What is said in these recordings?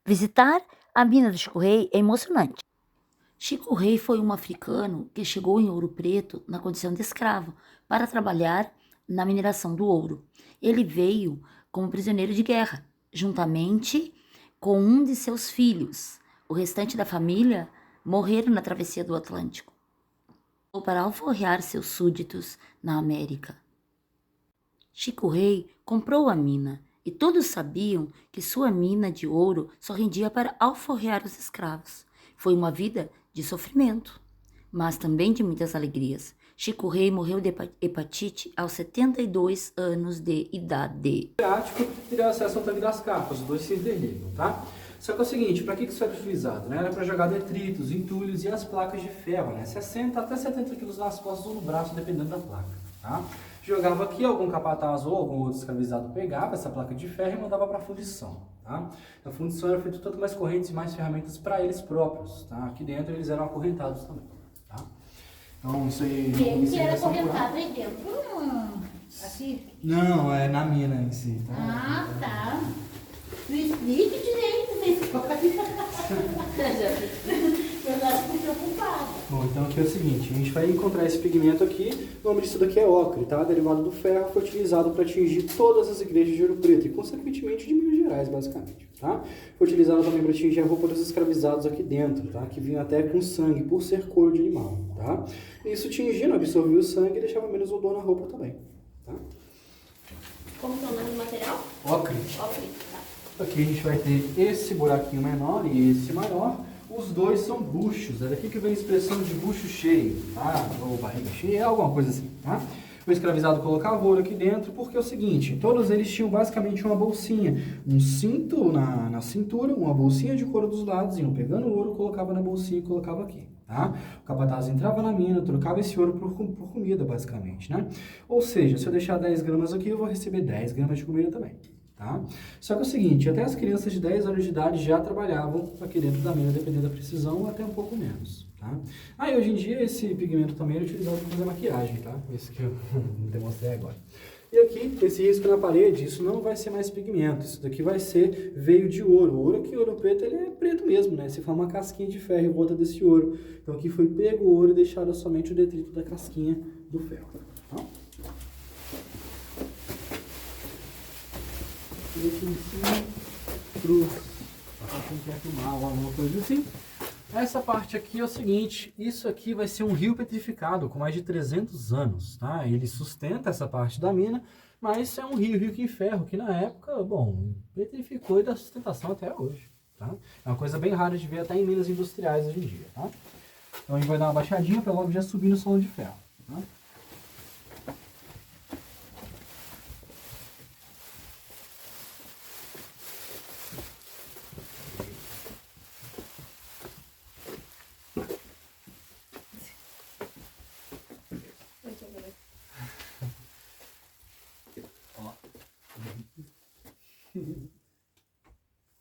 Visitar a mina do Chico Rei é emocionante. Chico Rei foi um africano que chegou em Ouro Preto na condição de escravo para trabalhar na mineração do ouro. Ele veio como prisioneiro de guerra, juntamente com um de seus filhos. O restante da família morreram na travessia do Atlântico para alforrear seus súditos na América. Chico Rei comprou a mina e todos sabiam que sua mina de ouro só rendia para alforrear os escravos. Foi uma vida de sofrimento, mas também de muitas alegrias. Chico Rei morreu de hepatite aos 72 anos de idade. Teria acesso ao tanque das capas, os dois se interligam, tá? Só que é o seguinte, para que isso era utilizado? Né? Era para jogar detritos, entulhos e as placas de ferro, né? 60 até 70 quilos nas costas ou no braço, dependendo da placa, tá? Jogava aqui, algum capataz ou algum outro escravizado pegava essa placa de ferro e mandava para a fundição, tá? A fundição era feita tanto mais correntes e mais ferramentas para eles próprios, tá? Aqui dentro eles eram acorrentados também, tá? Então isso aí... Quem que era acorrentado aí dentro? Aqui? Não, é na mina em si, tá? Ah, tá. Me explique direito, eu já fico preocupada. Bom, então aqui é o seguinte, a gente vai encontrar esse pigmento aqui, o nome disso daqui é ocre, tá? Derivado do ferro, foi utilizado para atingir todas as igrejas de Ouro Preto e, consequentemente, de Minas Gerais, basicamente, tá? Foi utilizado também para atingir a roupa dos escravizados aqui dentro, tá? Que vinha até com sangue, por ser couro de animal, tá? Isso tingindo, absorvia o sangue e deixava menos odor na roupa também, tá? Como que é o nome do material? Ocre. Ocre, tá. Aqui a gente vai ter esse buraquinho menor e esse maior. Os dois são buchos, é daqui que vem a expressão de bucho cheio, tá? Ou barriga cheia, alguma coisa assim, tá? O escravizado colocava ouro aqui dentro, porque é o seguinte, todos eles tinham basicamente uma bolsinha, um cinto na cintura, uma bolsinha de couro dos lados, iam pegando o ouro, colocava na bolsinha e colocava aqui, tá? O capataz entrava na mina, trocava esse ouro por comida, basicamente, né? Ou seja, se eu deixar 10 gramas aqui, eu vou receber 10 gramas de comida também. Tá? Só que é o seguinte, até as crianças de 10 anos de idade já trabalhavam aqui dentro da mina, dependendo da precisão, ou até um pouco menos. Tá? E hoje em dia esse pigmento também é utilizado para fazer maquiagem, tá? Esse que eu demonstrei agora. E aqui, esse risco na parede, isso não vai ser mais pigmento, isso daqui vai ser veio de ouro. O ouro aqui, ouro preto, ele é preto mesmo, né? Se for uma casquinha de ferro em volta desse ouro. Então aqui foi pego o ouro e deixado somente o detrito da casquinha do ferro. Tá? Aqui em cima, para quem quer filmar ou alguma coisa assim. Essa parte aqui é o seguinte, isso aqui vai ser um rio petrificado com mais de 300 anos, tá? Ele sustenta essa parte da mina, mas é um rio que ferro, que na época, bom, petrificou e dá sustentação até hoje, tá? É uma coisa bem rara de ver até em minas industriais hoje em dia, tá? Então a gente vai dar uma baixadinha para logo já subir no solo de ferro, tá? Ó.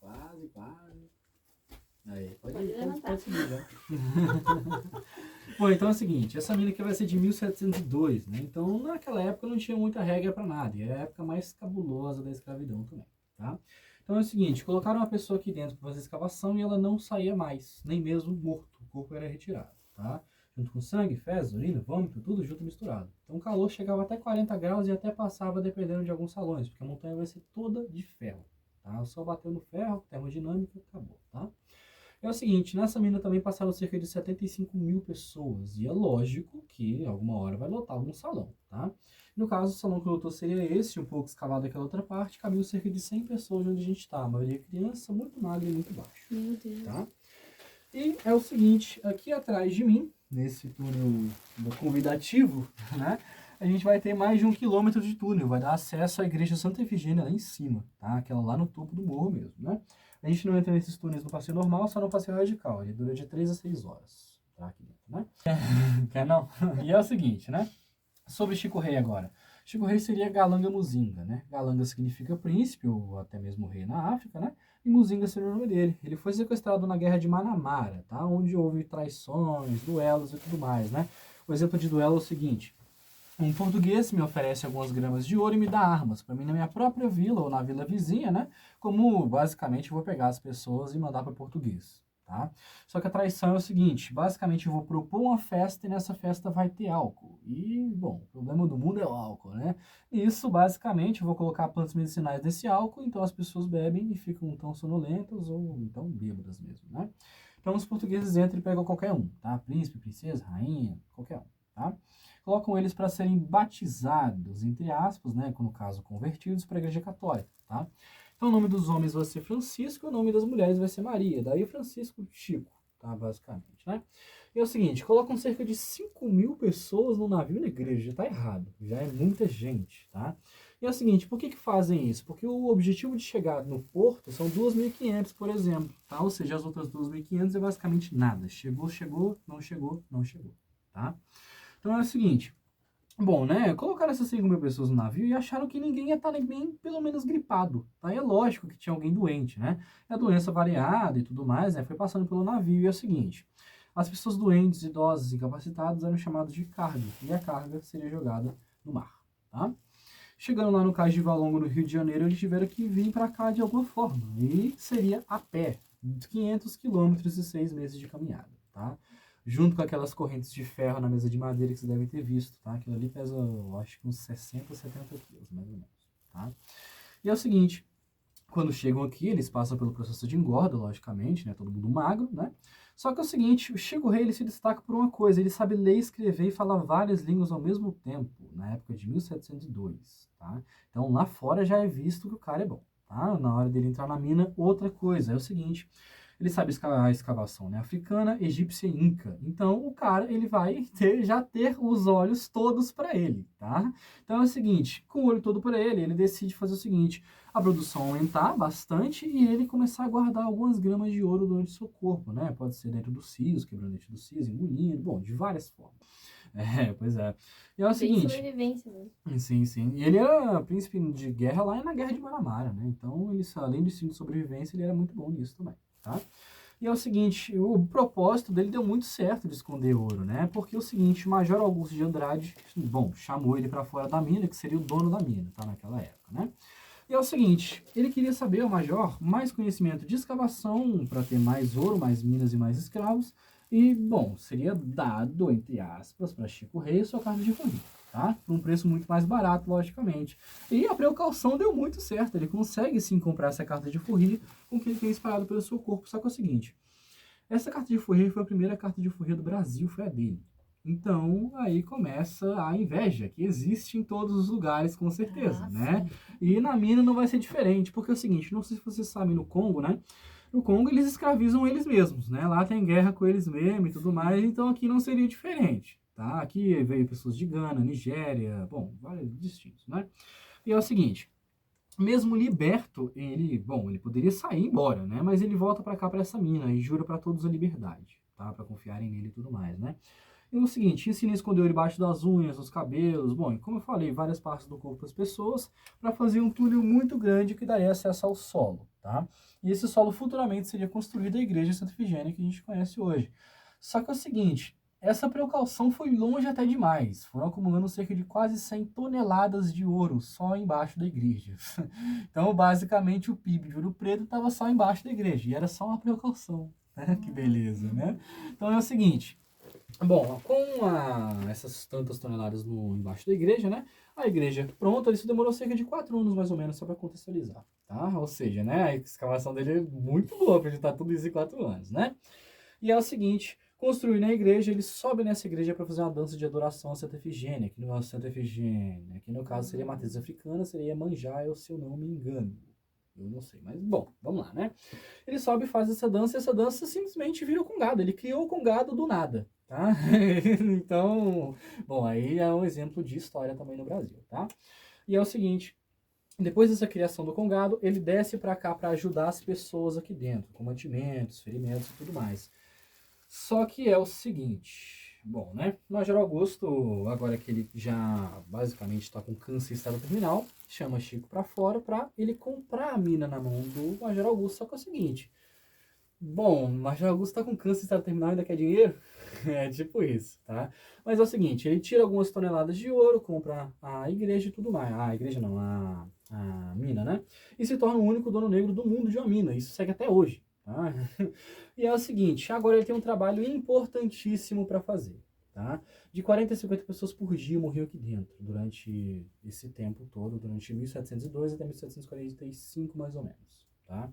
Quase. Aí, pode subir já. Bom, então é o seguinte, essa mina aqui vai ser de 1702, né? Então, naquela época não tinha muita regra para nada, e é a época mais cabulosa da escravidão também, tá? Então é o seguinte, colocaram uma pessoa aqui dentro para fazer escavação e ela não saía mais, nem mesmo morto, o corpo era retirado, tá? Junto com sangue, fezes, urina, vômito, tudo junto misturado. Então o calor chegava até 40 graus e até passava dependendo de alguns salões, porque a montanha vai ser toda de ferro, tá? Só bateu no ferro, termodinâmica, acabou, tá? É o seguinte, nessa mina também passaram cerca de 75 mil pessoas, e é lógico que alguma hora vai lotar algum salão, tá? No caso, o salão que lotou seria esse, um pouco escavado aquela outra parte, cabiam cerca de 100 pessoas onde a gente está, a maioria criança, muito magra e muito baixo. Meu Deus. Tá? E é o seguinte, aqui atrás de mim, nesse túnel convidativo, né? A gente vai ter mais de 1 quilômetro de túnel, vai dar acesso à igreja Santa Efigênia lá em cima, tá? Aquela lá no topo do morro mesmo, né? A gente não entra nesses túneis no passeio normal, só no passeio radical. Ele dura de 3 a 6 horas, tá? Aqui dentro, né? Quer não? E é o seguinte, né? Sobre Chico Rei agora. Chico Rei seria Galanga Muzinga, né? Galanga significa príncipe, ou até mesmo rei na África, né? E Muzinga seria o nome dele. Ele foi sequestrado na Guerra de Manamara, tá? Onde houve traições, duelos e tudo mais, né? O exemplo de duelo é o seguinte. Um português me oferece algumas gramas de ouro e me dá armas para mim na minha própria vila ou na vila vizinha, né? Como basicamente eu vou pegar as pessoas e mandar para português, tá? Só que a traição é o seguinte, basicamente eu vou propor uma festa e nessa festa vai ter álcool. E, bom, o problema do mundo é o álcool, né? E isso, basicamente, eu vou colocar plantas medicinais nesse álcool, então as pessoas bebem e ficam tão sonolentas ou então bêbadas mesmo, né? Então os portugueses entram e pegam qualquer um, tá? Príncipe, princesa, rainha, qualquer um, tá? Colocam eles para serem batizados, entre aspas, né, no caso convertidos para a Igreja Católica, tá? Então o nome dos homens vai ser Francisco e o nome das mulheres vai ser Maria, daí o Francisco Chico, tá, basicamente, né? E é o seguinte, colocam cerca de 5.000 pessoas no navio na igreja, tá errado, já é muita gente, tá? E é o seguinte, por que fazem isso? Porque o objetivo de chegar no porto são 2.500, por exemplo, tá? Ou seja, as outras 2.500 é basicamente nada, chegou, chegou, não chegou, não chegou, tá? Então é o seguinte, bom, né, colocaram essas 5.000 pessoas no navio e acharam que ninguém ia estar nem pelo menos gripado, tá? E é lógico que tinha alguém doente, né? E a doença variada e tudo mais, né, foi passando pelo navio e é o seguinte, as pessoas doentes, idosas e incapacitadas eram chamadas de carga e a carga seria jogada no mar, tá? Chegando lá no cais de Valongo, no Rio de Janeiro, eles tiveram que vir para cá de alguma forma e seria a pé, 500 quilômetros e 6 meses de caminhada, tá? Junto com aquelas correntes de ferro na mesa de madeira que vocês devem ter visto, tá? Aquilo ali pesa, eu acho que uns 60, 70 quilos, mais ou menos, tá? E é o seguinte, quando chegam aqui, eles passam pelo processo de engorda, logicamente, né? Todo mundo magro, né? Só que é o seguinte, o Chico Rei ele se destaca por uma coisa, ele sabe ler, escrever e falar várias línguas ao mesmo tempo, na época de 1702, tá? Então lá fora já é visto que o cara é bom, tá? Na hora dele entrar na mina, outra coisa, é o seguinte, ele sabe a escavação, né? Africana, egípcia e inca. Então, o cara, ele vai já ter os olhos todos para ele, tá? Então, é o seguinte, com o olho todo para ele, ele decide fazer o seguinte, a produção aumentar bastante e ele começar a guardar algumas gramas de ouro durante o seu corpo, né? Pode ser dentro dos sisos, quebrando dentro dos sisos, engolindo, bom, de várias formas. Pois é. E é o seguinte... sobrevivência mesmo. Sim, sim. E ele era príncipe de guerra lá na Guerra de Maramara, né? Então, ele, além do instinto de sobrevivência, ele era muito bom nisso também, tá? E é o seguinte, o propósito dele deu muito certo de esconder ouro, né? Porque é o seguinte, o Major Augusto de Andrade, bom, chamou ele para fora da mina, que seria o dono da mina, tá? Naquela época, né? E é o seguinte, ele queria saber, o Major, mais conhecimento de escavação, para ter mais ouro, mais minas e mais escravos, e, bom, seria dado, entre aspas, para Chico Rei sua carta de forri, tá? Por um preço muito mais barato, logicamente. E a precaução deu muito certo, ele consegue sim comprar essa carta de forri com o que ele tem espalhado pelo seu corpo, só que é o seguinte, essa carta de forri foi a primeira carta de forri do Brasil, foi a dele. Então, aí começa a inveja, que existe em todos os lugares, com certeza, né? E na mina não vai ser diferente, porque é o seguinte, não sei se vocês sabem, no Congo, né? No Congo eles escravizam eles mesmos, né? Lá tem guerra com eles mesmos e tudo mais, então aqui não seria diferente, tá? Aqui veio pessoas de Gana, Nigéria, bom, vários distintos, né? E é o seguinte, mesmo liberto, ele poderia sair embora, né? Mas ele volta para cá, para essa mina, e jura para todos a liberdade, tá? Para confiarem nele e tudo mais, né? E o seguinte, ensina a esconder debaixo das unhas, dos cabelos, bom, e como eu falei, várias partes do corpo das pessoas, para fazer um túnel muito grande que daria acesso ao solo, tá? E esse solo futuramente seria construído a igreja de Santa Efigênia que a gente conhece hoje. Só que é o seguinte, essa precaução foi longe até demais. Foram acumulando cerca de quase 100 toneladas de ouro só embaixo da igreja. Então, basicamente, o PIB de Ouro Preto estava só embaixo da igreja. E era só uma precaução. Né? Que beleza, né? Então, é o seguinte. Bom, com essas tantas toneladas embaixo da igreja, né? A igreja pronta, isso demorou cerca de 4 anos, mais ou menos, só para contextualizar, tá? Ou seja, né? A escavação dele é muito boa para editar tudo isso em 4 anos, né? E é o seguinte, construindo a igreja, ele sobe nessa igreja para fazer uma dança de adoração a Santa Efigênia, que não é Santa Efigênia, que no caso seria matriz africana, seria Iemanjá, se eu não me engano. Eu não sei, mas bom, vamos lá, né? Ele sobe e faz essa dança, e essa dança simplesmente vira o congado. Ele criou o congado do nada, tá? Então, bom, aí é um exemplo de história também no Brasil, tá? E é o seguinte, depois dessa criação do congado, ele desce para cá para ajudar as pessoas aqui dentro, com mantimentos, ferimentos e tudo mais. Só que é o seguinte, bom, né? O Major Augusto, agora que ele já basicamente está com câncer em estado terminal, chama Chico para fora para ele comprar a mina na mão do Major Augusto. Só que é o seguinte, Bom, Marcelo Augusto tá com câncer, está terminal e ainda quer dinheiro? É tipo isso, tá? Mas é o seguinte, ele tira algumas toneladas de ouro, compra a igreja e tudo mais. A igreja não, a mina, né? E se torna o único dono negro do mundo de uma mina. Isso segue até hoje, tá? E é o seguinte, agora ele tem um trabalho importantíssimo para fazer, tá? De 40 a 50 pessoas por dia morriam aqui dentro durante esse tempo todo, durante 1702 até 1745 mais ou menos, tá?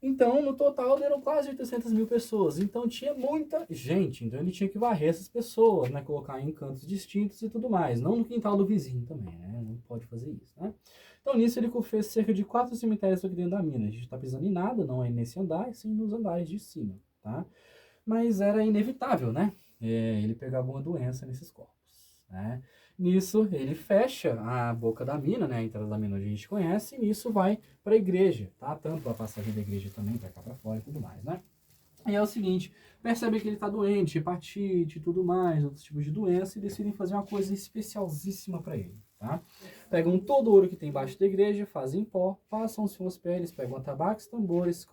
Então, no total, eram quase 800 mil pessoas. Então, tinha muita gente. Então, ele tinha que varrer essas pessoas, né? Colocar em cantos distintos e tudo mais. Não no quintal do vizinho também, né? Não pode fazer isso, né? Então, nisso, ele fez cerca de 4 cemitérios aqui dentro da mina. A gente tá pisando em nada, não é nesse andar, sim nos andares de cima, tá? Mas era inevitável, né? Ele pegar alguma doença nesses corpos, né? Nisso, ele fecha a boca da mina, né? A entrada da mina a gente conhece, e nisso vai para a igreja, tá? Tanto a passagem da igreja também, para cá para fora e tudo mais, né? E é o seguinte, percebe que ele tá doente, hepatite e tudo mais, outros tipos de doença, e decidem fazer uma coisa especialíssima para ele, tá? Pegam todo o ouro que tem embaixo da igreja, fazem pó, passam suas peles, pegam atabaques, tambores,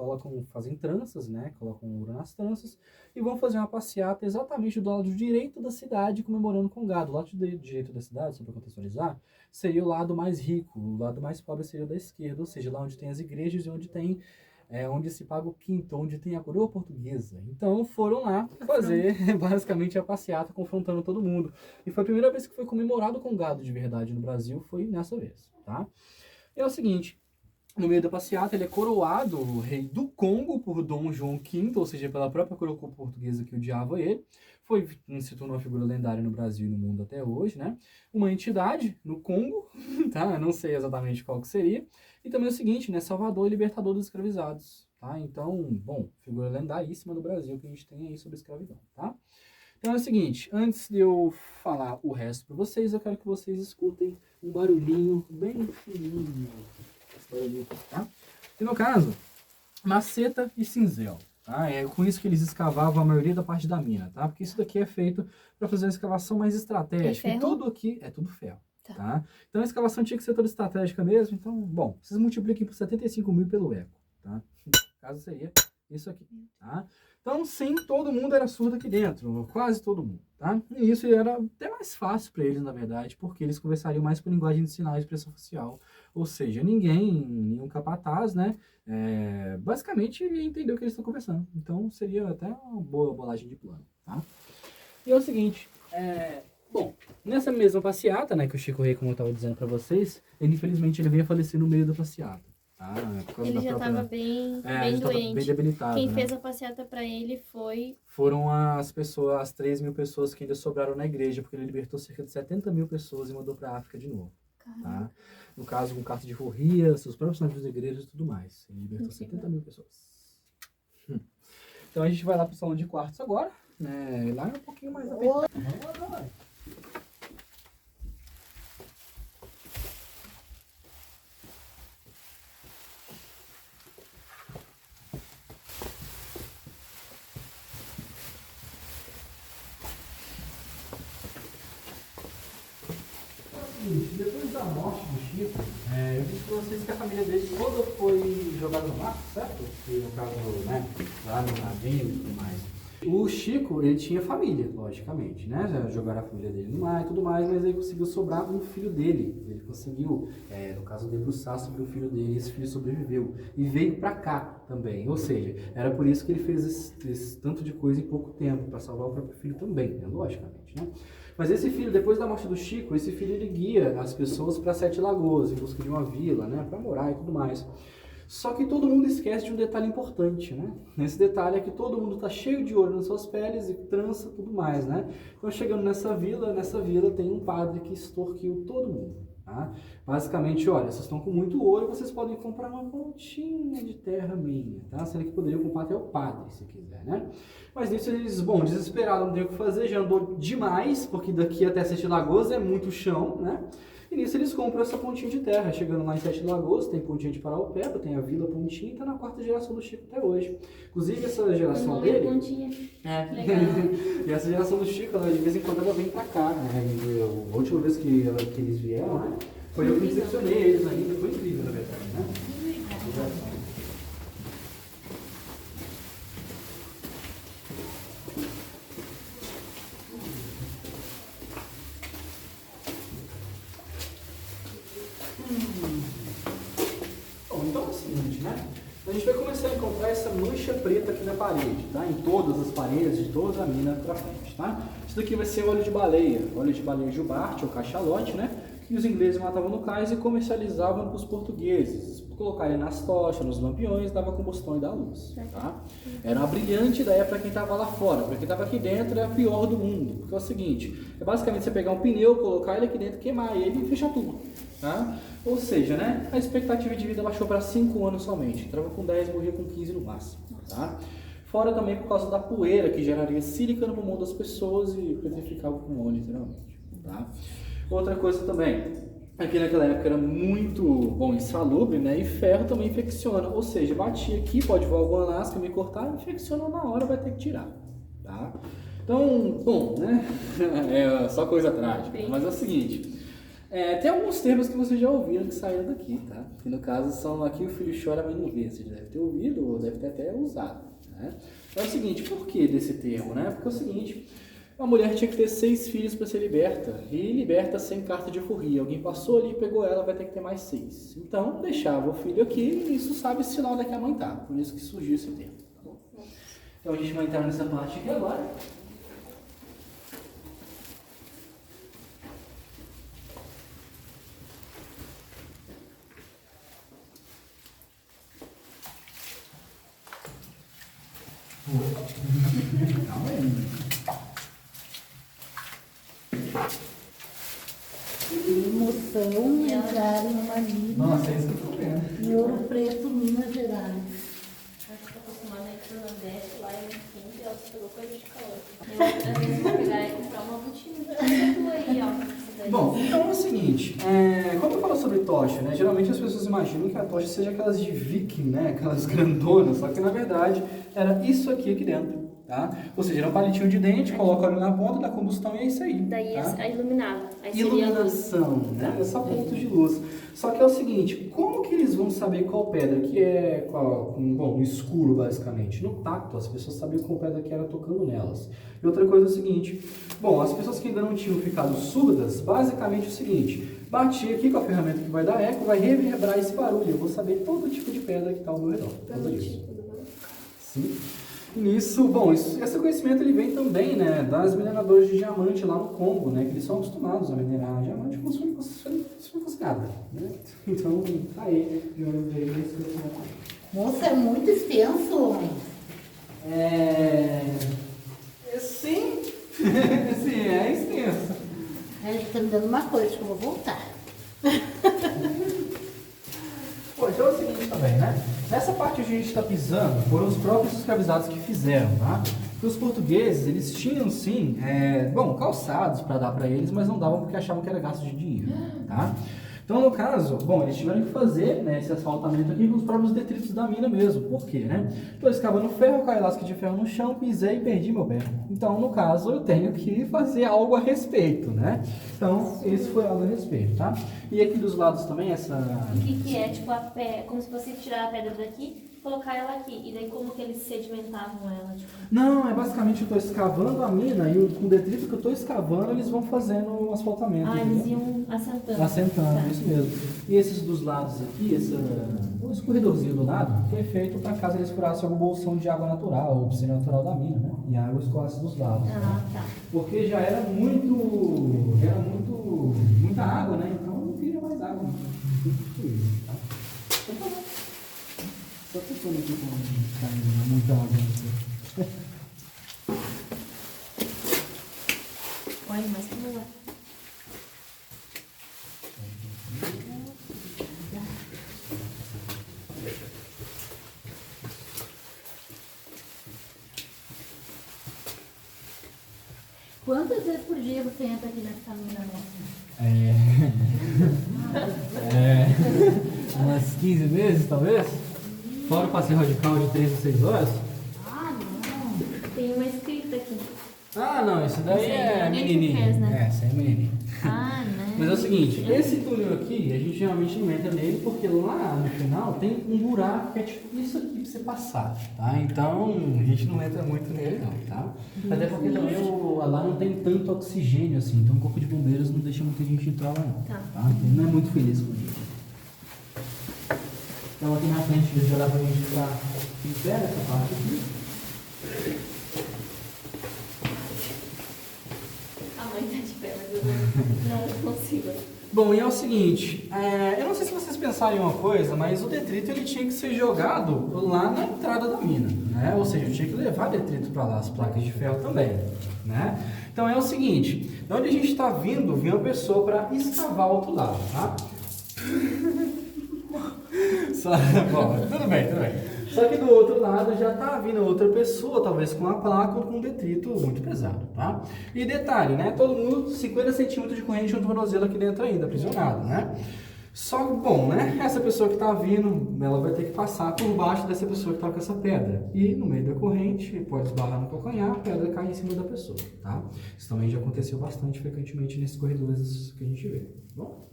fazem tranças, né? Colocam ouro nas tranças e vão fazer uma passeata exatamente do lado direito da cidade, comemorando com gado. O lado direito da cidade, só para contextualizar, seria o lado mais rico, o lado mais pobre seria o da esquerda, ou seja, lá onde tem as igrejas e onde tem onde se paga o quinto, onde tem a coroa portuguesa. Então foram lá fazer basicamente a passeata, confrontando todo mundo. E foi a primeira vez que foi comemorado com gado de verdade no Brasil, foi nessa vez, tá? E é o seguinte, no meio da passeata ele é coroado o rei do Congo por Dom João V, ou seja, pela própria coroa portuguesa que odiava ele. Se tornou uma figura lendária no Brasil e no mundo até hoje, né? Uma entidade no Congo, tá? Não sei exatamente qual que seria. E também é o seguinte, né? Salvador e libertador dos escravizados, tá? Então, bom, figura lendaríssima no Brasil que a gente tem aí sobre escravidão, tá? Então é o seguinte, antes de eu falar o resto para vocês, eu quero que vocês escutem um barulhinho bem fininho. Esse barulhinho aqui, tá? E no caso, maceta e cinzel. Tá? É com isso que eles escavavam a maioria da parte da mina, tá? Porque isso daqui é feito para fazer uma escavação mais estratégica. E tudo aqui é tudo ferro. Tá? Então a escavação tinha que ser toda estratégica mesmo. Então, bom, vocês multipliquem por 75 mil pelo eco. Tá? No caso seria isso aqui. Tá? Então, sim, todo mundo era surdo aqui dentro. Quase todo mundo. Tá? E isso era até mais fácil para eles, na verdade, porque eles conversariam mais por linguagem de sinais de expressão facial. Ou seja, nenhum capataz, né? Basicamente ia entender o que eles estão conversando. Então seria até uma boa bolagem de plano, tá? E é o seguinte, bom, nessa mesma passeata, né, que o Chico Rei, como eu estava dizendo para vocês, infelizmente ele veio a falecer no meio da passeata. Tá? Ele já estava bem doente. Bem debilitado. Quem né? fez a passeata para ele foram as 3 mil pessoas que ainda sobraram na igreja, porque ele libertou cerca de 70 mil pessoas e mandou para a África de novo. Tá? No caso, com carta de forria, seus próprios navios da igreja e tudo mais. Ele libertou 70 mil pessoas. Então a gente vai lá pro salão de quartos agora. Né? Lá é um pouquinho mais apertado. Depois da morte do Chico, eu disse para vocês que a família dele toda foi jogada no mar, certo? Que no caso, né, lá no navio e tudo mais. O Chico, ele tinha família, logicamente, né? Já jogaram a família dele no mar e tudo mais, mas ele conseguiu sobrar um filho dele. Ele conseguiu, no caso, debruçar sobre o filho dele, e esse filho sobreviveu. E veio para cá também, ou seja, era por isso que ele fez esse tanto de coisa em pouco tempo, para salvar o próprio filho também, né? Logicamente, né? Mas esse filho, depois da morte do Chico, esse filho ele guia as pessoas para Sete Lagoas, em busca de uma vila, né, para morar e tudo mais. Só que todo mundo esquece de um detalhe importante, né? Esse detalhe é que todo mundo tá cheio de ouro nas suas peles e trança tudo mais, né? Então chegando nessa vila tem um padre que extorquiu todo mundo. Tá? Basicamente, olha, vocês estão com muito ouro, vocês podem comprar uma pontinha de terra minha, tá? Sendo que poderiam comprar até o padre, se quiser, né? Mas nisso eles, bom, desesperado, não tem o que fazer, já andou demais, porque daqui até Sete Lagoas é muito chão, né? E nisso eles compram essa pontinha de terra. Chegando lá em Sete Lagoas, tem pontinha de Paraupeba, tem a Vila Pontinha, e tá na 4ª geração do Chico até hoje. Inclusive, essa geração dele... Pontinha. Legal. E essa geração do Chico, ela, de vez em quando ela vem pra cá, né? A última vez que eles vieram, né? Foi eu que recepcionei eles ainda, foi incrível, na verdade, né? você vai encontrar essa mancha preta aqui na parede, tá? Em todas as paredes, de toda a mina pra frente, tá? Isso daqui vai ser óleo de baleia jubarte ou cachalote, né? Que os ingleses matavam no cais e comercializavam para os portugueses. Colocar ele nas tochas, nos lampiões, dava combustão e dava luz, tá? Era uma brilhante ideia para quem estava lá fora, para quem estava aqui dentro é a pior do mundo, porque é o seguinte, é basicamente você pegar um pneu, colocar ele aqui dentro, queimar ele e fechar tudo, tá? Ou seja, né, a expectativa de vida baixou para 5 anos somente, entrava com 10, morria com 15 no máximo, tá? Fora também por causa da poeira que geraria sílica no pulmão das pessoas e petrificava o pulmão literalmente, tá? Outra coisa também, aqui naquela época era muito bom insalubre, né? E ferro também infecciona, ou seja, batia aqui, pode voar alguma lasca, me cortar, infeccionou na hora, vai ter que tirar, tá? Então, bom, né? É só coisa trágica, mas é o seguinte, tem alguns termos que vocês já ouviram que saíram daqui, tá? Que no caso são aqui o filho chora, mas não vê, você já deve ter ouvido ou deve ter até usado, né? Então é o seguinte, por que desse termo, né? Porque é o seguinte... A mulher tinha que ter 6 filhos para ser liberta, e liberta sem carta de alforria. Alguém passou ali, pegou ela, vai ter que ter mais 6. Então, deixava o filho aqui, e isso sabe o sinal onde é que a mãe tá. Por isso que surgiu esse termo. Tá bom? Então, a gente vai entrar nessa parte aqui agora. Calma aí. Emoção, entrar em uma linha Nossa, é isso que eu tô vendo. em Ouro Preto, Minas Gerais. Acho que tô acostumada a ir pro Nordeste, lá em Quinto, e ela pegou coisa de calor. Eu, às vezes, vou pegar e comprar uma botina. Aí, ó. Bom, então é o seguinte, quando eu falo sobre tocha, né, geralmente as pessoas imaginam que a tocha seja aquelas de viking, né, aquelas grandonas, só que na verdade era isso aqui dentro, tá? Ou seja, era um palitinho de dente, coloca ali na ponta da combustão e é isso aí. Daí tá? a iluminava. Aí seria a luz. Iluminação, né? É só pontos de luz. Só que é o seguinte, como que eles vão saber qual pedra que é, no escuro basicamente? No tacto, as pessoas sabiam qual pedra que era tocando nelas. E outra coisa é o seguinte, bom, as pessoas que ainda não tinham ficado surdas, basicamente é o seguinte, bati aqui com a ferramenta que vai dar eco, vai reverberar esse barulho, eu vou saber todo tipo de pedra que está ao meu redor. Por causa disso. Sim. E nisso, bom, esse conhecimento ele vem também, né, das mineradoras de diamante lá no Congo, né, que eles são acostumados a minerar diamante como se fosse nada, né? Então, tá aí, esse conhecimento. Moça, é muito extenso. Sim, sim, é extenso. Tá me dando uma coisa, acho que eu vou voltar. Bom, então é o seguinte também, né? Nessa parte onde a gente está pisando, foram os próprios escravizados que fizeram, tá? Porque os portugueses, eles tinham sim, calçados para dar para eles, mas não davam porque achavam que era gasto de dinheiro, tá? Então, no caso, bom, eles tiveram que fazer, né, esse asfaltamento aqui com os próprios detritos da mina mesmo. Por quê, né? Estou escavando ferro, caiu lasca de ferro no chão, pisei e perdi meu pé. Então, no caso, eu tenho que fazer algo a respeito, né? Então, esse foi algo a respeito, tá? E aqui dos lados também, essa... O que é? Tipo, como se você tirar a pedra daqui e colocar ela aqui. E daí como que eles sedimentavam ela? Tipo? Não, é basicamente eu estou escavando a mina e com o detrito que eu estou escavando, eles vão fazendo o asfaltamento. Ah, entendeu? eles iam assentando. Assentando, Tá. isso mesmo. E esses dos lados aqui, esse corredorzinho do lado, foi feito para caso eles furassem algum bolsão de água natural, ou piscina natural da mina, né? E a água escoasse dos lados. Ah, tá. Porque já era muita água, né? Então não queria mais água. Tá? Então, só tentando aqui com caindo muita água. Olha, mas como lá. Quantas vezes por dia você entra aqui nessa mina nossa? Umas 15 vezes, talvez? Fora o passeio radical de 3 a 6 horas? Ah, não. Tem uma escrita aqui. Ah, não, isso daí Isso aí, é alguém que menininho. fez, né? Isso aí é menininho. Ah, né? Mas é o seguinte, esse túnel aqui, a gente geralmente não entra nele porque lá no final tem um buraco que é tipo isso aqui pra você passar, tá? Então a gente não entra muito nele não, tá? Até porque também lá não tem tanto oxigênio assim, então o corpo de bombeiros não deixa muita gente entrar lá não, Tá. Ele não é muito feliz com isso. Então aqui na frente, deixa eu olhar pra gente ficar Libera essa parte aqui. A mãe tá de pé, mas eu não consigo. Bom, e é o seguinte, eu não sei se vocês pensaram em uma coisa, mas o detrito ele tinha que ser jogado lá na entrada da mina, né? Ou seja, eu tinha que levar detrito para lá, as placas de ferro também, né? Então é o seguinte, de onde a gente está vindo, vem uma pessoa para escavar o outro lado, tá? Bom, tudo bem, tudo bem. Só que do outro lado já está vindo outra pessoa, talvez com uma placa ou com um detrito muito pesado, tá? E detalhe, né? Todo mundo 50 centímetros de corrente no tornozelo aqui dentro ainda, aprisionado, né? Só que, bom, né? Essa pessoa que está vindo, ela vai ter que passar por baixo dessa pessoa que está com essa pedra. E no meio da corrente, pode esbarrar no calcanhar, a pedra cai em cima da pessoa, tá? Isso também já aconteceu bastante frequentemente nesses corredores que a gente vê, tá bom?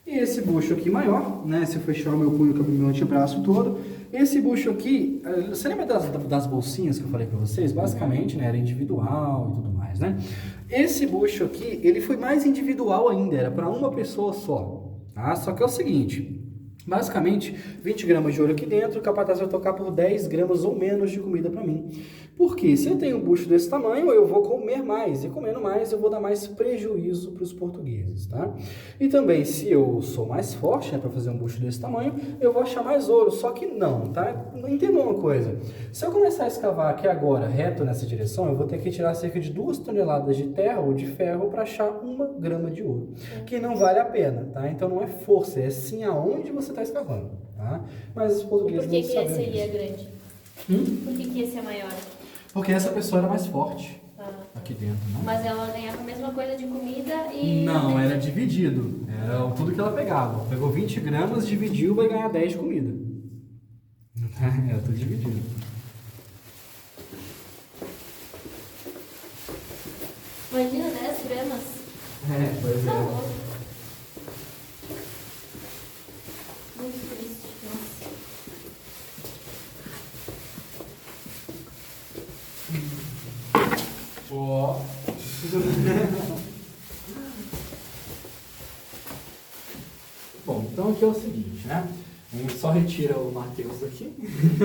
E esse bucho aqui maior, né? Se eu fechar o meu punho com o meu antebraço todo, esse bucho aqui, você lembra das bolsinhas que eu falei para vocês? Basicamente, né? Era individual e tudo mais, né? Esse bucho aqui, ele foi mais individual ainda, era para uma pessoa só, tá? Só que é o seguinte, basicamente, 20 gramas de ouro aqui dentro, o capataz vai tocar por 10 gramas ou menos de comida para mim. Porque se eu tenho um bucho desse tamanho, eu vou comer mais. E comendo mais, eu vou dar mais prejuízo para os portugueses, tá? E também, se eu sou mais forte, né, para fazer um bucho desse tamanho, eu vou achar mais ouro. Só que não, tá? Entenda uma coisa. Se eu começar a escavar aqui agora, reto nessa direção, eu vou ter que tirar cerca de 2 toneladas de terra ou de ferro para achar 1 grama de ouro. Que não vale a pena, tá? Então não é força, é sim aonde você está escavando, tá? Mas os portugueses Por que não que sabem esse aí é disso. grande? Por que esse é maior? Porque essa pessoa era mais forte aqui dentro, né? Mas ela ganhava a mesma coisa de comida e... Não, era dividido. Era tudo que ela pegava. Pegou 20 gramas, dividiu, vai ganhar 10 de comida. Era tudo dividido. Imagina 10 gramas. Pois Tá é. louco. Muito triste, nossa. Ó. Bom, então aqui é o seguinte, né? A gente só retira o Matheus aqui,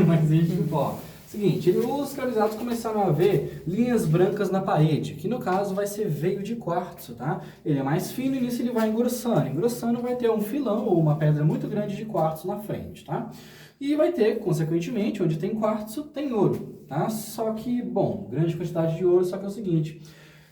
mas a gente, ó, seguinte, os escravizados começaram a ver linhas brancas na parede, que no caso vai ser veio de quartzo, tá? Ele é mais fino e nisso ele vai engrossando. Engrossando vai ter um filão ou uma pedra muito grande de quartzo na frente, tá? E vai ter, consequentemente, onde tem quartzo, tem ouro, tá? Só que, bom, grande quantidade de ouro, só que é o seguinte,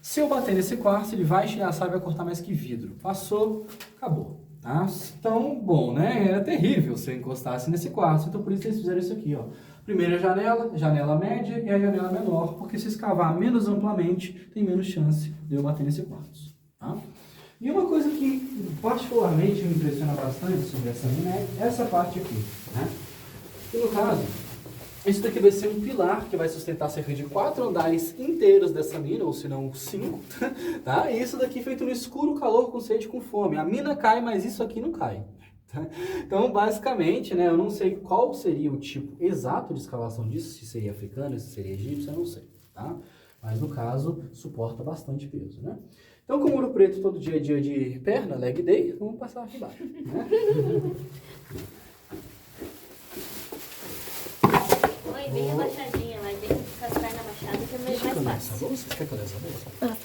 se eu bater nesse quartzo, ele vai estilhaçar e vai cortar mais que vidro. Passou, acabou. Tá? Então, bom, né? Era terrível se eu encostasse nesse quartzo, então por isso eles fizeram isso aqui, ó. Primeira janela, janela média e a janela menor, porque se escavar menos amplamente, tem menos chance de eu bater nesse quartzo, tá? E uma coisa que particularmente me impressiona bastante sobre essa mina é essa parte aqui, né? E no caso, isso daqui vai ser um pilar que vai sustentar cerca de 4 andares inteiros dessa mina, ou se não 5, tá? E isso daqui feito no escuro, calor, com sede, com fome. A mina cai, mas isso aqui não cai. Tá? Então, basicamente, né, eu não sei qual seria o tipo exato de escavação disso, se seria africano, se seria egípcio, eu não sei, tá? Mas no caso, suporta bastante peso, né? Então, como Ouro Preto todo dia é dia de perna, leg day, vamos passar aqui embaixo, né? Oi, bem abaixadinha, vai bem com as pernas abaixadas que é mais fácil. Você quer que eu dê essa bolsa?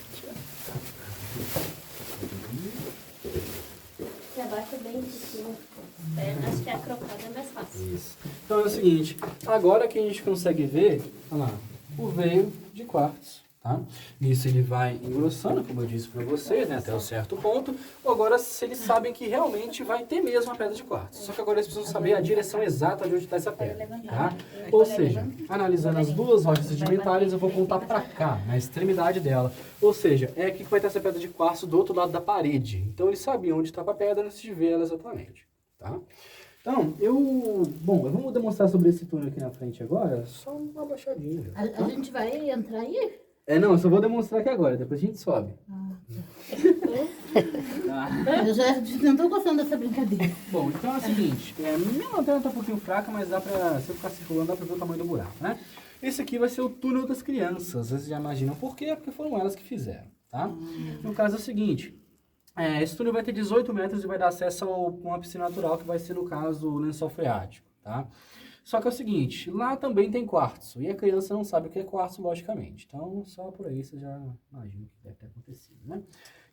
Se abaixa bem de cima. Acho que a crocada é mais fácil. Isso. Então é o seguinte, agora que a gente consegue ver, olha lá, o veio de quartzo, tá? Nisso ele vai engrossando, como eu disse para vocês, né, até um certo ponto. Agora, se eles sabem que realmente vai ter mesmo a pedra de quartzo. Só que agora eles precisam saber a direção exata de onde está essa pedra, tá? Ou seja, analisando as duas rochas sedimentares, eu vou apontar para cá, na extremidade dela. Ou seja, é aqui que vai ter essa pedra de quartzo do outro lado da parede. Então eles sabiam onde estava a pedra antes de ver ela exatamente, tá? Então, eu vou demonstrar sobre esse túnel aqui na frente agora, só uma baixadinha. A gente vai entrar aí? Não, eu só vou demonstrar aqui agora, depois a gente sobe. Eu já não estou gostando dessa brincadeira. Bom, então é o seguinte, minha lanterna tá um pouquinho fraca, mas dá pra, se eu ficar circulando, dá pra ver o tamanho do buraco, né? Esse aqui vai ser o túnel das crianças, vocês já imaginam por quê? Porque foram elas que fizeram, tá? No caso é o seguinte, esse túnel vai ter 18 metros e vai dar acesso a uma piscina natural, que vai ser, no caso, o lençol freático, tá? Só que é o seguinte, lá também tem quartzo, e a criança não sabe o que é quartzo, logicamente. Então, só por aí você já imagina o que deve ter acontecido, né?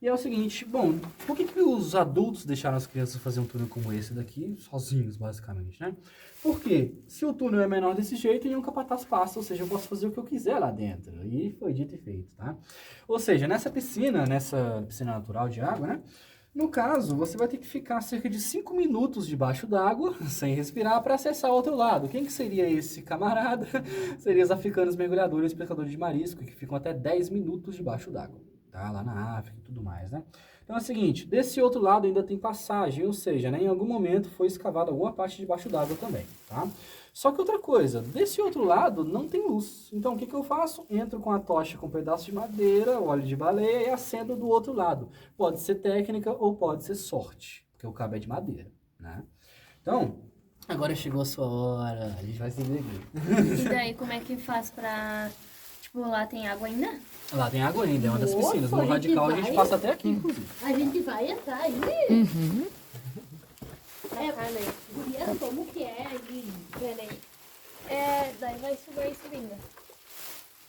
E é o seguinte, bom, por que os adultos deixaram as crianças fazer um túnel como esse daqui, sozinhos, basicamente, né? Porque se o túnel é menor desse jeito, nenhum capataz passa, ou seja, eu posso fazer o que eu quiser lá dentro. E foi dito e feito, tá? Ou seja, nessa piscina natural de água, né? No caso, você vai ter que ficar cerca de 5 minutos debaixo d'água, sem respirar, para acessar o outro lado. Quem que seria esse camarada? Seria os africanos mergulhadores e pescadores de marisco, que ficam até 10 minutos debaixo d'água, tá? Lá na África e tudo mais, né? Então é o seguinte, desse outro lado ainda tem passagem, ou seja, né, em algum momento foi escavada alguma parte debaixo d'água também, tá? Só que outra coisa, desse outro lado não tem luz. Então o que eu faço? Entro com a tocha com um pedaço de madeira, óleo de baleia e acendo do outro lado. Pode ser técnica ou pode ser sorte, porque o cabo é de madeira, né? Então, agora chegou a sua hora, a gente vai seguir aqui. E daí, como é que faz pra... Tipo, lá tem água ainda? Lá tem água ainda, é uma das Nossa, piscinas. a No gente Radical a gente vai? passa até aqui, inclusive. A gente vai entrar aí. Cadê? Guria, como que é aí? Peraí. Daí vai subindo.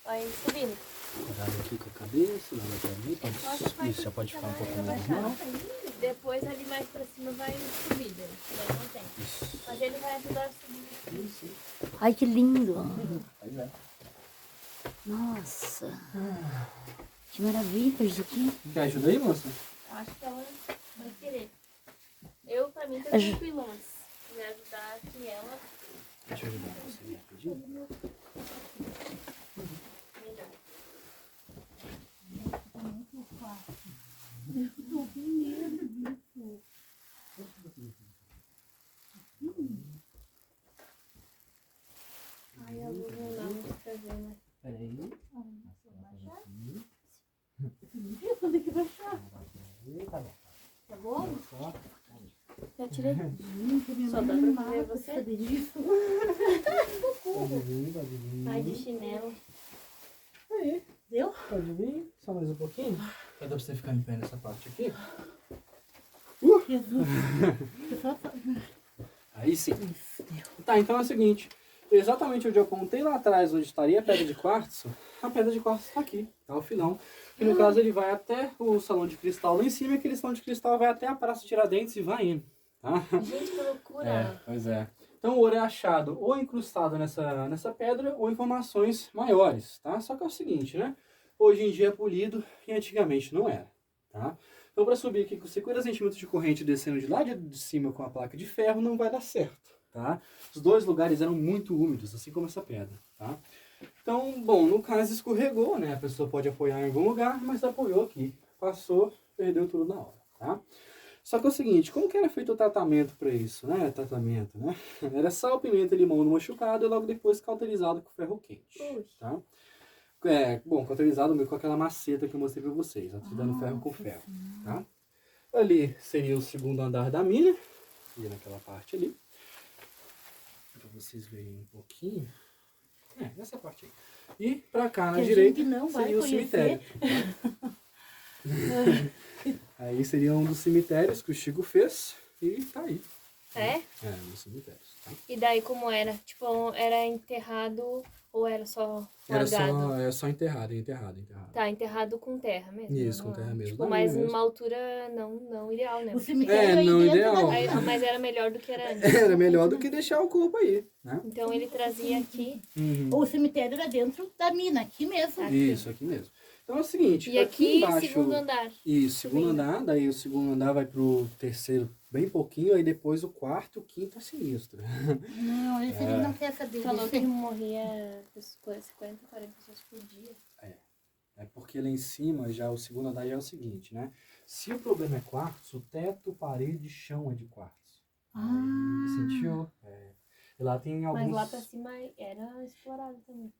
Vai subindo. Cuidado aqui com a cabeça, nada pra mim. Isso, já pode ficar um pouco mais normal. Depois ali mais pra cima vai subir, daí não tem. Isso. Mas ele vai ajudar a subir. Isso. Ai, que lindo. Pois é. Nossa. Que maravilha isso aqui. Quer ajuda aí, moça? Acho que ela vai querer. Eu, pra mim, tá Aju- tranquilo, mas se quiser ajudar aqui ela, Deixa eu ajudar você rapidinho. melhor. Ai, a luz não dá muito pra ver, né? Peraí. Quando é que vai achar? Tá bom. Tá bom? Só. Já tirei. Só dá pra ver você? Saber disso. Pode vir, pode vir. Ai, de chinelo. Aí, Deu? pode vir. Só mais um pouquinho. Vai dar pra você ficar em pé nessa parte aqui? Jesus. Só- Aí sim. Tá, então é o seguinte. Exatamente onde eu apontei lá atrás, onde estaria a pedra de quartzo, a pedra de quartzo está aqui, tá o filão. E no caso ele vai até o salão de cristal lá em cima, e aquele salão de cristal vai até a Praça Tiradentes e vai indo, tá? Gente, que loucura. Pois é. Então o ouro é achado ou incrustado nessa pedra ou em formações maiores, tá? Só que é o seguinte, né? Hoje em dia é polido e antigamente não era, tá? Então para subir aqui com 50 centímetros de corrente descendo de lá de cima com a placa de ferro não vai dar certo, tá? Os dois lugares eram muito úmidos, assim como essa pedra, tá? Então, bom, no caso escorregou, né? A pessoa pode apoiar em algum lugar, mas apoiou aqui. Passou, perdeu tudo na hora, tá? Só que é o seguinte, como que era feito o tratamento para isso, né? Tratamento, né? Era sal, pimenta e limão no machucado e logo depois cauterizado com ferro quente, tá? Bom, cauterizado com aquela maceta que eu mostrei para vocês, dando ferro com ferro, tá? Ali seria o segundo andar da mina, e naquela parte ali. Para vocês verem um pouquinho. Essa parte aí. E pra cá na Que a direita gente não vai seria o cemitério. Aí seria um dos cemitérios que o Chico fez e tá aí. É? Um dos cemitérios. Tá? E daí como era? Tipo, era enterrado ou era só Era largado? só enterrado. Tá, enterrado com terra mesmo. Isso, com não é? terra mesmo. Tipo, Daí mas mesmo. numa altura não ideal, né? O cemitério aí não dentro ideal. da- Mas era melhor do que era antes. Era melhor do que deixar o corpo aí, né? Então ele trazia aqui. O cemitério era dentro da mina, aqui mesmo. Isso, aqui mesmo. Então é o seguinte, E aqui, embaixo... segundo andar. Isso, segundo Subindo. andar, daí o segundo andar vai pro terceiro bem pouquinho, aí depois o quarto, o quinto é sinistro. Não, esse ele não quer saber Falou disso. que morria 50, 40 pessoas por dia. É porque lá em cima, já o segundo andar já é o seguinte, né? Se o problema é quartzo, o teto, parede, chão é de quartzo. Sentiu? E lá tem alguns... Mas lá pra cima era explorado também.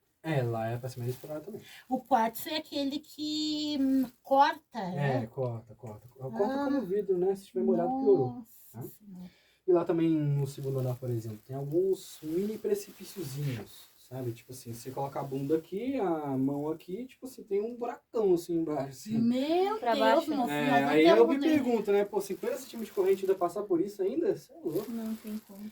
Lá é pra cima de explorar também. O quartzo é aquele que corta, né? Corta. Corta como vidro, né? Se tiver molhado, piorou. Nossa Tá? Senhora. E lá também, no segundo andar, por exemplo, tem alguns mini precipíciozinhos, sabe? Tipo assim, você coloca a bunda aqui, a mão aqui, tipo assim, tem um buracão assim embaixo, assim. Meu Pra Deus, baixo? moço, nós Aí eu me entramos, né? pergunto, né? Pô, 50 centímetros de corrente ainda passar por isso ainda? Você é louco. Não tem como.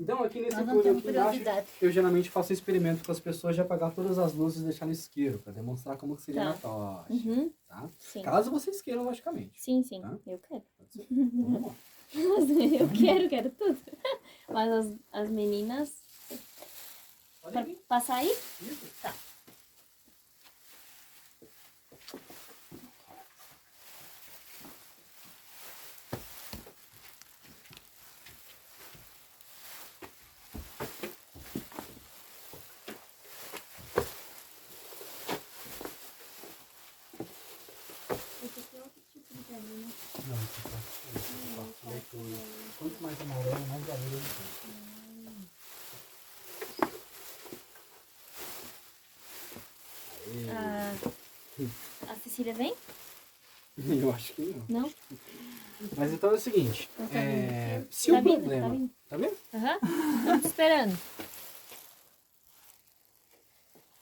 Então aqui nesse Nós não túnel temos aqui embaixo, curiosidade. eu geralmente faço um experimento com as pessoas de apagar todas as luzes e deixar no isqueiro, para demonstrar como que seria Tá. uma tocha, Uhum. tá? Sim. Caso vocês queiram, logicamente. Sim, sim. Tá? Eu quero. Pode ser. Então, vamos lá. Eu quero tudo. Mas as meninas. Pode Pra vir. passar aí? Isso. Tá. Esse aqui é outro tipo de pedra, né? Não, esse quarto é leitura. Quanto mais amarelo, mais valor ele tem. A Cecília vem? Eu acho que não. Não? Mas então é o seguinte, Então tá vindo. se Tá o vindo, problema... tá vindo. Tá vendo? Aham. Estamos te esperando.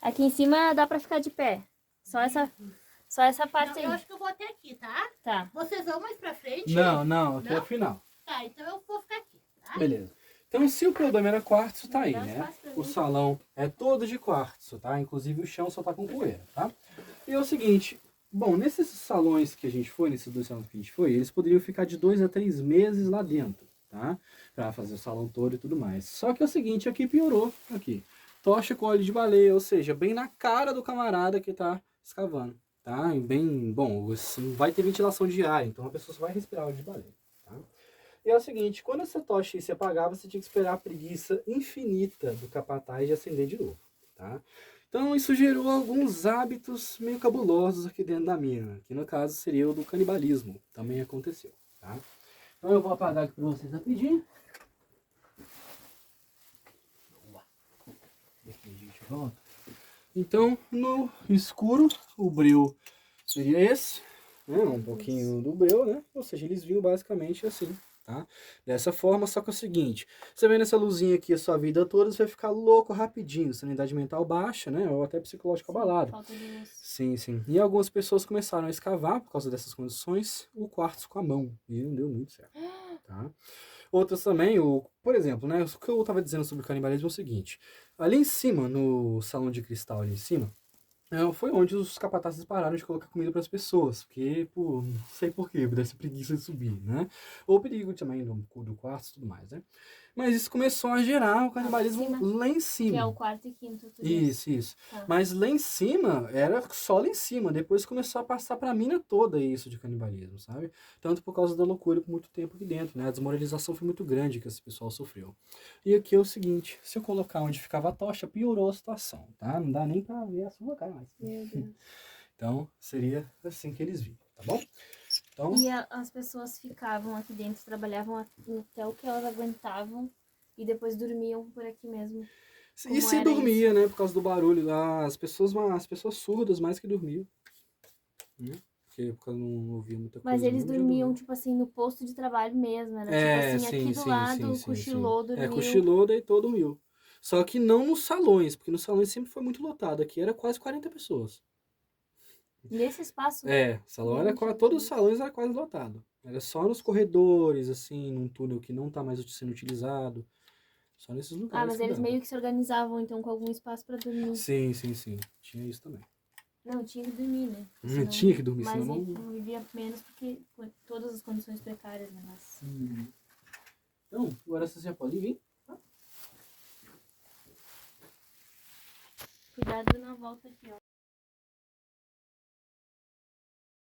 Aqui em cima dá pra ficar de pé. Só essa parte Não, eu aí. acho que eu vou até aqui, tá? Tá. Vocês vão mais pra frente? Não, aqui é Não? o final. Tá, então eu vou ficar aqui, tá? Beleza. Então, se o problema era quartzo, tá aí, Dá né? espaço pra O mim. salão é todo de quartzo, tá? Inclusive o chão só tá com poeira, tá? E é o seguinte, bom, nesses salões que a gente foi, nesses 2 salões que a gente foi, eles poderiam ficar de 2 a 3 meses lá dentro, tá? Pra fazer o salão todo e tudo mais. Só que é o seguinte, aqui piorou, aqui. Tocha com óleo de baleia, ou seja, bem na cara do camarada que tá escavando, tá? E bem, bom, assim, vai ter ventilação de ar, então a pessoa só vai respirar óleo de baleia, tá? E é o seguinte, quando essa tocha ia se apagar, você tinha que esperar a preguiça infinita do capataz de acender de novo, tá? Então isso gerou alguns hábitos meio cabulosos aqui dentro da mina, que no caso seria o do canibalismo, também aconteceu, tá? Então eu vou apagar aqui para vocês rapidinho. Aqui a gente volta. Então, no escuro, o breu seria esse, né? Um pouquinho do breu, né? Ou seja, eles vinham basicamente assim, tá? Dessa forma, só que é o seguinte, você vendo essa luzinha aqui a sua vida toda, você vai ficar louco rapidinho, sanidade mental baixa, né? Ou até psicológico abalado. Falta de luz. Sim, sim. E algumas pessoas começaram a escavar, por causa dessas condições, o quartzo com a mão. E não deu muito certo, tá? Outras também, por exemplo, né? O que eu estava dizendo sobre o canibalismo é o seguinte. Ali em cima, no salão de cristal ali em cima, foi onde os capatazes pararam de colocar comida para as pessoas, porque, pô, não sei porquê, desse preguiça de subir, né? Ou perigo também do quartzo e tudo mais, né? Mas isso começou a gerar o canibalismo cima, lá em cima. Que é o quarto e quinto. Tu disse. Isso. Tá. Mas lá em cima, era só lá em cima. Depois começou a passar pra mina toda isso de canibalismo, sabe? Tanto por causa da loucura por muito tempo aqui dentro, né? A desmoralização foi muito grande que esse pessoal sofreu. E aqui é o seguinte, se eu colocar onde ficava a tocha, piorou a situação, tá? Não dá nem pra ver a sua cara mais. Meu Deus. Então, seria assim que eles viam, tá bom? Então, E as pessoas ficavam aqui dentro, trabalhavam até o que elas aguentavam e depois dormiam por aqui mesmo. e Como se era dormia, né? Por causa do barulho lá, as pessoas surdas mais que dormiam. Né? Porque não ouvia muita coisa. Mas eles não, já dormiam, dormiam. tipo assim, no posto de trabalho mesmo. Era tipo assim, aqui do lado, cochilou, dormiu. Cochilou, deitou, dormiu. Só que não nos salões, porque nos salões sempre foi muito lotado. Aqui era quase 40 pessoas. Nesse espaço. O salão era quase, todos os salões era quase lotado. Era só nos corredores, assim, num túnel que não tá mais sendo utilizado. Só nesses lugares. Mas eles meio que se organizavam, então, com algum espaço pra dormir. Sim. Tinha isso também. Não, tinha que dormir, né? Tinha que dormir, mas senão não vivia menos porque todas as condições precárias, né? Mas... Então, agora você já pode vir. Cuidado na volta aqui, ó.